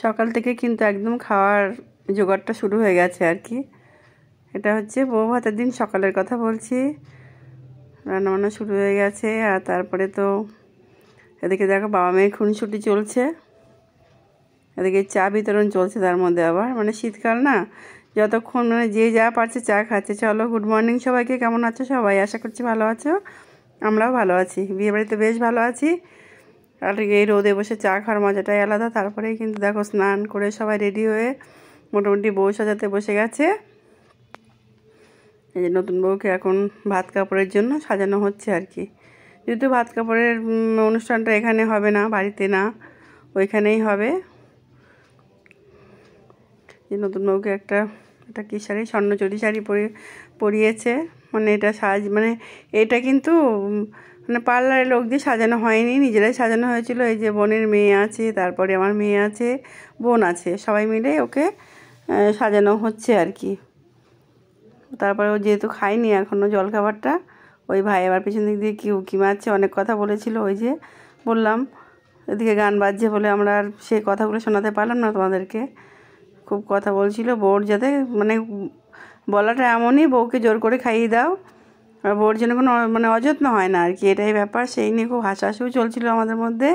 সকাল থেকে কিন্তু একদম খাওয়ার জোগাড়টা শুরু হয়ে গেছে আর কি। এটা হচ্ছে বউ ভাতের দিন সকালের কথা বলছি। রান্নাবান্না শুরু হয়ে গেছে। আর তারপরে তো এদিকে দেখো বাবা মেয়ের খুনসুটি চলছে, এদিকে চা বিতরণ চলছে। তার মধ্যে আবার মানে শীতকাল না, যতক্ষণ মানে যে যা পারছে চা খাচ্ছে। চলো, গুড মর্নিং সবাইকে। কেমন আছো সবাই? আশা করছি ভালো আছো। আমরাও ভালো আছি, বিয়েবাড়িতে বেশ ভালো আছি। আর এই রোদে বসে চা খাওয়ার মজাটাই আলাদা। তারপরেই কিন্তু দেখো স্নান করে সবাই রেডি হয়ে মোটামুটি বউ সাজাতে বসে গেছে। এই যে নতুন বউকে এখন ভাত কাপড়ের জন্য সাজানো হচ্ছে আর কি। যেহেতু ভাত কাপড়ের অনুষ্ঠানটা এখানে হবে না, বাড়িতে না, ওইখানেই হবে। যে নতুন বউকে একটা কি শাড়ি, স্বর্ণচুরি শাড়ি পরিয়েছে। মানে এটা মানে এটা কিন্তু মানে পার্লারের লোক দিয়ে সাজানো হয়নি, নিজেরাই সাজানো হয়েছিল। এই যে বোনের মেয়ে আছে, তারপরে আমার মেয়ে আছে, বোন আছে, সবাই মিলে ওকে সাজানো হচ্ছে আর কি। তারপরে ও যেহেতু খায়নি এখনও জলখাবারটা, ওই ভাই আবার পেছন দিক দিয়ে কি উকি মারছে, অনেক কথা বলেছিল। ওই যে বললাম এদিকে গান বাজছে বলে আমরা আর সেই কথাগুলো শোনাতে পারলাম না তোমাদেরকে। খুব কথা বলছিল বউর, যাতে মানে বলাটা এমনই, বউকে জোর করে খাইয়ে দাও আর বউর জন্য কোনো মানে অযত্ন হয় না আর কি, এটাই ব্যাপার। সেই নিয়ে খুব হাসাহাসিও চলছিল আমাদের মধ্যে।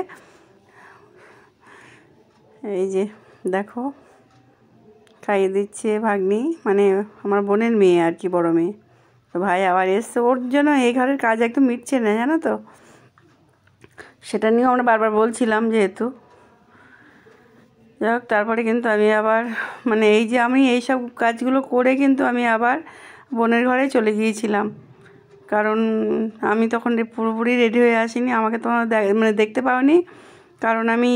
এই যে দেখো খাইয়ে দিচ্ছে ভাগ্নি, মানে আমার বোনের মেয়ে আর কি, বড় মেয়ে। তো ভাই আবার এসছে, ওর জন্য এই ঘরের কাজ একদম মিটছে না, জানো তো। সেটা নিয়েও আমরা বারবার বলছিলাম যেহেতু। যাই হোক, তারপরে কিন্তু আমি আবার মানে এই যে আমি এইসব কাজগুলো করে কিন্তু আমি আবার বোনের ঘরে চলে গিয়েছিলাম। কারণ আমি তখন পুরোপুরি রেডি হয়ে আসিনি, আমাকে তোমরা মানে দেখতে পাওনি। কারণ আমি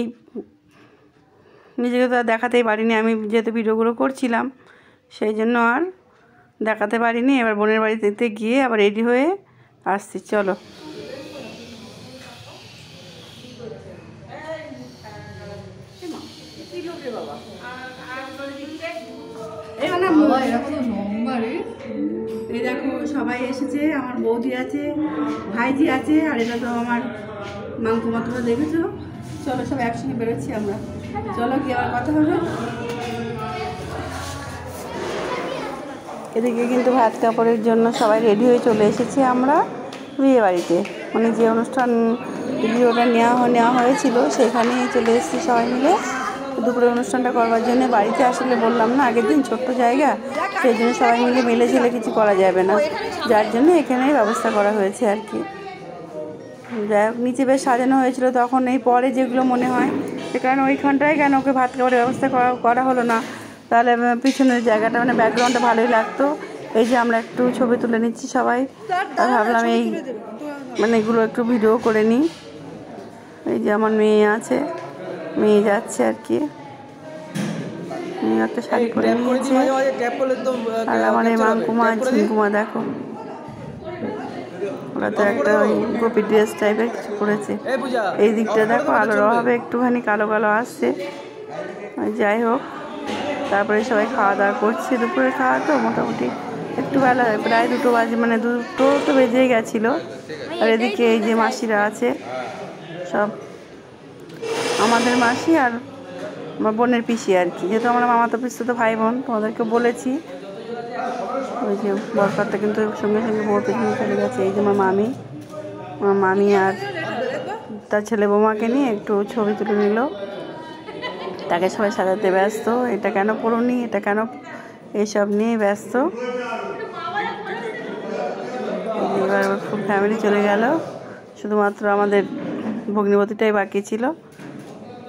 নিজেকে তো আর দেখাতেই পারিনি, আমি যেহেতু ভিডিওগুলো করছিলাম সেই জন্য আর দেখাতে পারিনি। এবার বোনের বাড়িতে গিয়ে আবার রেডি হয়ে আসছি। চলো, এই দেখো সবাই এসেছে, আমার বৌদি আছে, ভাইজি আছে, আর এটা তো আমার মাংকুমা, তোমরা দেখেছো। চলো সব একসঙ্গে বেরোচ্ছি আমরা। চলো কি আবার কথা হবে। এদিকে কিন্তু ভাত কাপড়ের জন্য সবাই রেডি হয়ে চলে এসেছি আমরা বিয়ে বাড়িতে। মানে যে অনুষ্ঠান ভিডিওটা নেওয়া হয়েছিল সেখানেই চলে এসেছি সবাই মিলে দুপুরে অনুষ্ঠানটা করবার জন্য। বাড়িতে আসলে বললাম না আগের দিন ছোট্ট জায়গা, সেই জন্য সবাই মিলে ঝেলে কিছু করা যাবে না, যার জন্য এখানেই ব্যবস্থা করা হয়েছে আর কি। যাই হোক, নিচে বেশ সাজানো হয়েছিল তখন, এই পরে যেগুলো মনে হয় সে কারণে ওইখানটায় কেন ওকে ভাত খাবারের ব্যবস্থা করা হলো না, তাহলে পিছনের জায়গাটা মানে ব্যাকগ্রাউন্ডটা ভালোই লাগতো। এই যে আমরা একটু ছবি তুলে নিচ্ছি সবাই, আর ভাবলাম এই মানে এগুলো একটু ভিডিও করে নিই। এই যে আমার মেয়ে আছে, মেয়ে যাচ্ছে আর কি, মেয়ে একটা শাড়ি করে নিয়েছে। আর আমার এই মাংকুমা ঝিঙ্কুমা দেখো, ওরা তো একটা ওই গোপী ড্রেস টাইপের কিছু করেছে। এই দিকটা দেখো আলোর অভাবে একটুখানি কালো কালো আসছে। যাই হোক, তারপরে সবাই খাওয়া দাওয়া করছে। দুপুরে খাওয়া তো মোটামুটি একটু বেলা, প্রায় 2টো বাজে, মানে 2টো তো বেজেই গেছিলো। আর এদিকে এই যে মাসিরা আছে সব, আমাদের মাসি আর আমার বোনের পিসি আর কি, যেহেতু আমরা মামাতো পিসতো ভাই বোন, তোমাদেরকে বলেছি। ওই যে বরকর্তা কিন্তু সঙ্গে সঙ্গে বউর পেছনে চলে গেছে। এই যে আমার মামি আর তার ছেলে বৌমাকে নিয়ে একটু ছবি তুলে নিল, তাকে সবাই সাজাতে ব্যস্ত। এটা কেন পড়ুনি, এটা কেন, এইসব নিয়ে ব্যস্ত। এবার ফুল ফ্যামিলি চলে গেল, শুধুমাত্র আমাদের ভগ্নিপতিটাই বাকি ছিল।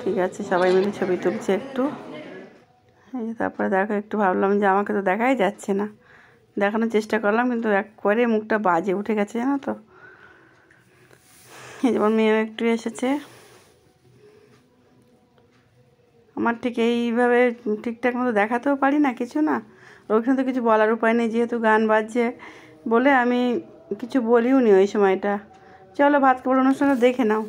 ঠিক আছে, সবাই মিলে ছবি তুলছে একটু। এই তারপরে দেখো একটু ভাবলাম যে আমাকে তো দেখাই যাচ্ছে না, দেখানোর চেষ্টা করলাম কিন্তু একবারে মুখটা বাজে উঠে গেছে, জানো তো। এই যেমন মেয়েও একটু এসেছে। আমার ঠিক এইভাবে ঠিকঠাক মতো দেখাতেও পারি না কিছু, না ওইখানে তো কিছু বলার উপায় নেই, যেহেতু গান বাজছে বলে আমি কিছু বলিও নি ওই সময়টা। চলো ভাত খাবার অনুষ্ঠানটা দেখে নাও।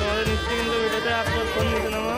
তোমাদের নিশ্চয়ই কিন্তু ভিডিওতে আপলোড করে নিতে নামা।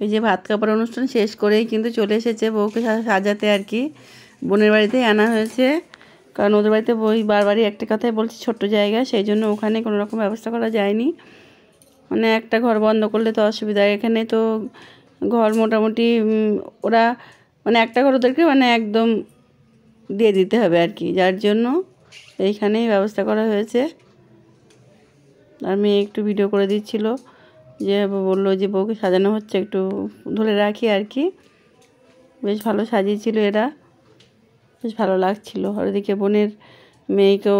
এই যে ভাত কাপড় অনুষ্ঠান শেষ করেই কিন্তু চলে এসেছে বউকে সাজাতে আর কি। বোনের বাড়িতেই আনা হয়েছে, কারণ ওদের বাড়িতে বই বারবারই একটা কথাই বলছি ছোট্ট জায়গা, সেই জন্য ওখানে কোনো রকম ব্যবস্থা করা যায়নি। মানে একটা ঘর বন্ধ করলে তো অসুবিধা, এখানে তো ঘর মোটামুটি ওরা মানে একটা ঘর ওদেরকে মানে একদম দিয়ে দিতে হবে আর কি, যার জন্য এইখানেই ব্যবস্থা করা হয়েছে। আর মেয়ে একটু ভিডিও করে দিচ্ছিল, যে বললো যে বউকে সাজানো হচ্ছে একটু ধরে রাখি আর কি। বেশ ভালো সাজিয়েছিল এরা, বেশ ভালো লাগছিল। আর ওদিকে বোনের মেয়েকেও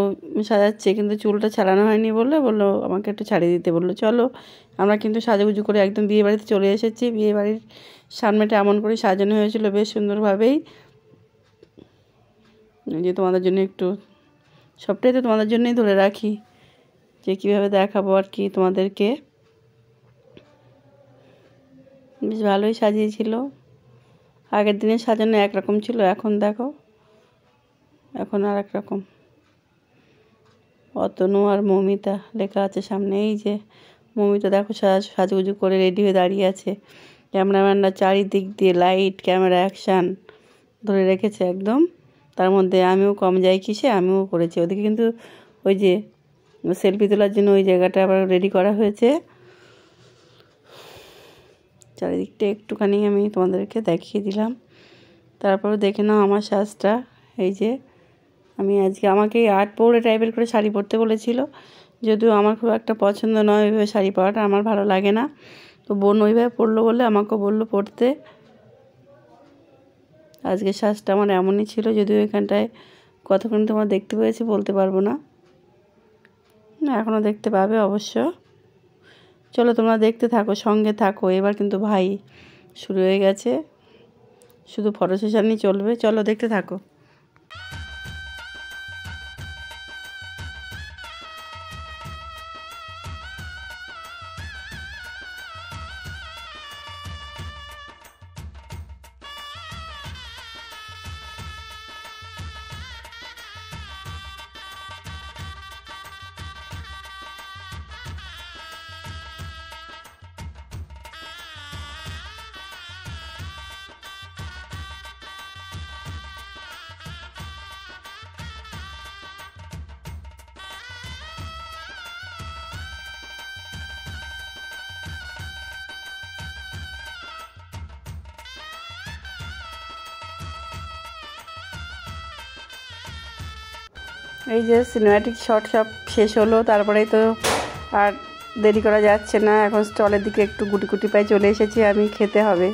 সাজাচ্ছে, কিন্তু চুলটা ছাড়ানো হয়নি বললো আমাকে একটু ছাড়িয়ে দিতে বললো। চলো আমরা কিন্তু সাজুগুজু করে একদম বিয়ে বাড়িতে চলে এসেছি। বিয়ে বাড়ির সামনেটা এমন করে সাজানো হয়েছিল বেশ সুন্দরভাবেই, যে তোমাদের জন্য একটু সবটাই তো তোমাদের জন্যই ধরে রাখি, যে কীভাবে দেখাবো আর কি তোমাদেরকে। বেশ ভালোই সাজিয়েছিল। আগের দিনে সাজানো একরকম ছিল, এখন দেখো এখন আর একরকম। অতনু আর মৌমিতা লেখা আছে সামনে। এই যে মৌমিতা দেখো সাজুগুজু করে রেডি হয়ে দাঁড়িয়ে আছে। ক্যামেরাম্যানরা চারিদিক দিয়ে লাইট ক্যামেরা অ্যাকশান ধরে রেখেছে একদম। তার মধ্যে আমিও কম যাই কিসে, আমিও করেছি। ওদিকে কিন্তু ওই যে সেলফি তোলার জন্য ওই জায়গাটা আবার রেডি করা হয়েছে। চারিদিকটা একটুখানি আমি তোমাদেরকে দেখিয়ে দিলাম। তারপরে দেখে নাও আমার সাজটা। এই যে আমি আজকে আমাকে আর্ট পরে টাইপের করে শাড়ি পরতে বলেছিল, যদিও আমার খুব একটা পছন্দ নয় ওইভাবে শাড়ি পরাটা, আমার ভালো লাগে না। তো বোন ওইভাবে পরলো বলে আমাকে বললো পরতে। আজকে সাজটা আমার এমনই ছিল, যদিও এখানটায় কতক্ষণ তোমার দেখতে পেয়েছি বলতে পারবো না, এখনও দেখতে পাবে অবশ্য। চলো তোমরা দেখতে থাকো, সঙ্গে থাকো। এবার কিন্তু ভাই শুরু হয়ে গেছে, শুধু ফটো সেশনই চলবে। চলো দেখতে থাকো। এই যে সিনেম্যাটিক শট সব শেষ হলো, তারপরেই তো আর দেরি করা যাচ্ছে না। এখন স্টলের দিকে একটু গুটি গুটি পায়ে চলে এসেছি আমি, খেতে হবে,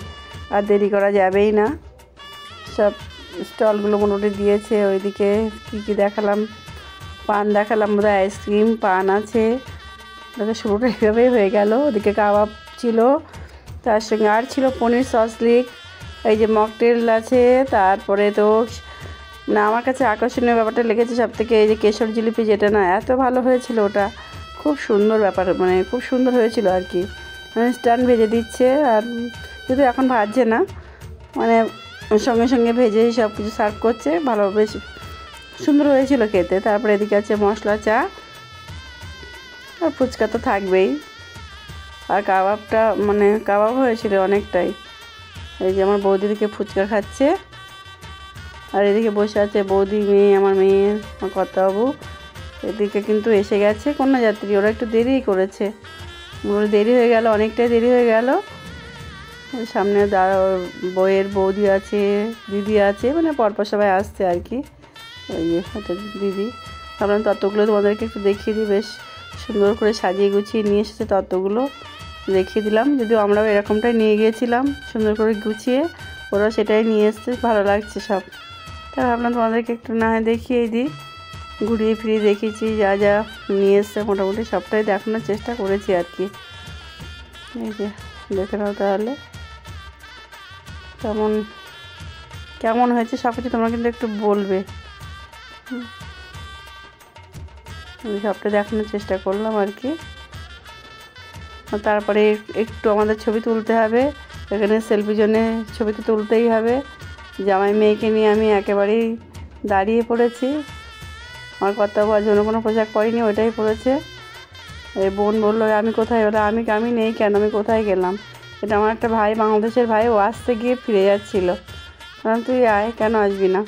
আর দেরি করা যাবেই না। সব স্টলগুলো মোটামুটি দিয়েছে। ওইদিকে কী কী দেখালাম, পান দেখালাম, বোধহয় আইসক্রিম পান আছে। ওদের শুরুটা এভাবেই হয়ে গেল। ওদিকে কাবাব ছিল, তার সঙ্গে আর ছিল পনির সসলিক, এই যে মকটেল আছে। তারপরে তো না আমার কাছে আকর্ষণীয় ব্যাপারটা লেগেছে সব থেকে এই যে কেশর জিলিপি, যেটা না এত ভালো হয়েছিল, ওটা খুব সুন্দর ব্যাপার, মানে খুব সুন্দর হয়েছিল আর কি। ইনস্ট্যান্ট ভেজে দিচ্ছে আর যদি এখন ভাজছে না, মানে সঙ্গে সঙ্গে ভেজে সব কিছু সার্ভ করছে, ভালো বেশ সুন্দর হয়েছিল খেতে। তারপরে এদিকে আছে মশলা চা, আর ফুচকা তো থাকবেই, আর কাবাবটা মানে কাবাব হয়েছিল অনেকটাই। এই যে আমার বৌদি দিকে ফুচকা খাচ্ছে, আর এদিকে বসে আছে বৌদি, মেয়ে, আমার মেয়ে, আমার কর্তাবাবু। এদিকে কিন্তু এসে গেছে কন্যাযাত্রী, ওরা একটু দেরিই করেছে, দেরি হয়ে গেল, অনেকটাই দেরি হয়ে গেল। সামনে বইয়ের বৌদি আছে, দিদি আছে, মানে পরপর সবাই আসছে আর কি। ওই যে একটা দিদি, ভাবলাম তত্ত্বগুলো তোমাদেরকে একটু দেখিয়ে দিই, বেশ সুন্দর করে সাজিয়ে গুছিয়ে নিয়ে এসেছে তত্ত্বগুলো, দেখিয়ে দিলাম। যদিও আমরাও এরকমটাই নিয়ে গিয়েছিলাম সুন্দর করে গুছিয়ে, ওরা সেটাই নিয়ে এসছে, ভালো লাগছে সব। তা ভাবলাম তোমাদেরকে একটু না দেখিয়ে দিই, ঘুরিয়ে ফিরিয়ে দেখিয়েছি, যা যা নিয়ে এসছে মোটামুটি সবটাই দেখানোর চেষ্টা করেছি আর কি। এই যে দেখে নাও তাহলে কেমন কেমন হয়েছে সব কিছু, তোমরা কিন্তু একটু বলবে। আমি সবটা দেখানোর চেষ্টা করলাম আর কি। তারপরে একটু আমাদের ছবি তুলতে হবে, এখানে সেলফির জন্যে ছবি তো তুলতেই হবে। জামাই মেয়েকে নিয়ে আমি একেবারেই দাঁড়িয়ে পড়েছি। আমার কর্তাবাবু আজ অন্য কোনো পোশাক পরিনি, ওইটাই পরেছে। এই বোন বললো আমি কোথায়, ওটা আমি নেই কেন, আমি কোথায় গেলাম। এটা আমার একটা ভাই, বাংলাদেশের ভাই, ও আসতে গিয়ে ফিরে যাচ্ছিলো, কারণ তুই আয়, কেন আসবি না।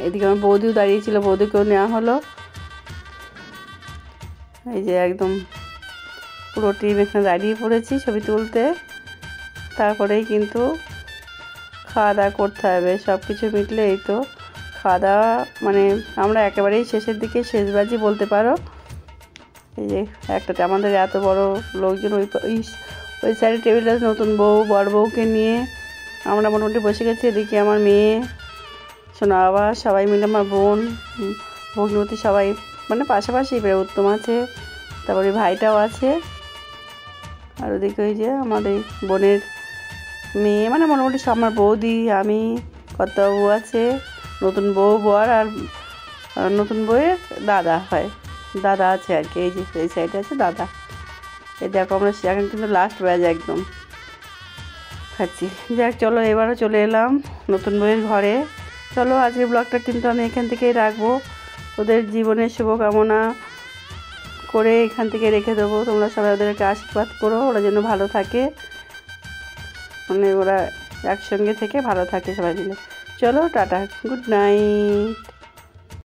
এদিকে আমার বৌদিও দাঁড়িয়েছিল, বৌদিকেও নেওয়া হলো। এই যে একদম পুরো টিম এখানে দাঁড়িয়ে পড়েছি ছবি তুলতে। তারপরেই কিন্তু খাওয়া দাওয়া করতে হবে, সব কিছু মিটলে এই তো খাওয়া দাওয়া, মানে আমরা একেবারেই শেষের দিকে, শেষবাজি বলতে পারো। এই যে একটাতে আমাদের এত বড় লোকজন, ওই সাইডে টেবিলটা নতুন বউ বড় বউকে নিয়ে আমরা মোটামুটি বসে গেছি। এদিকে আমার মেয়ে, সোনা বাবা, সবাই মিলে, আমার বোন, ভগ্নিপতি, সবাই মানে পাশাপাশি, এবারে উত্তম আছে, তারপরে ভাইটাও আছে। আর ওদিকে ওই যে আমাদের বোনের মেয়ে, মানে মোটামুটি সব, আমার বৌদি, আমি, কর্তাবাবু আছে, নতুন বউ বর, আর নতুন বউয়ের দাদা হয়, দাদা আছে আর কি। এই যে এই সাইডে আছে দাদা। এই দেখো আমরা এখন কিন্তু লাস্ট ব্যাচ একদম খাচ্ছি। যাক চলো, এবারও চলে এলাম নতুন বউয়ের ঘরে। চলো আজকের ব্লগটা কিন্তু আমি এখান থেকেই রাখবো, ওদের জীবনের শুভকামনা করে এখান থেকে রেখে দেবো। তোমরা সবাই ওদেরকে আশীর্বাদ করো, ওরা যেন ভালো থাকে, মানে ওরা একসঙ্গে থেকে ভালো থাকে সবাই মিলে। চলো টাটা, গুড নাইট।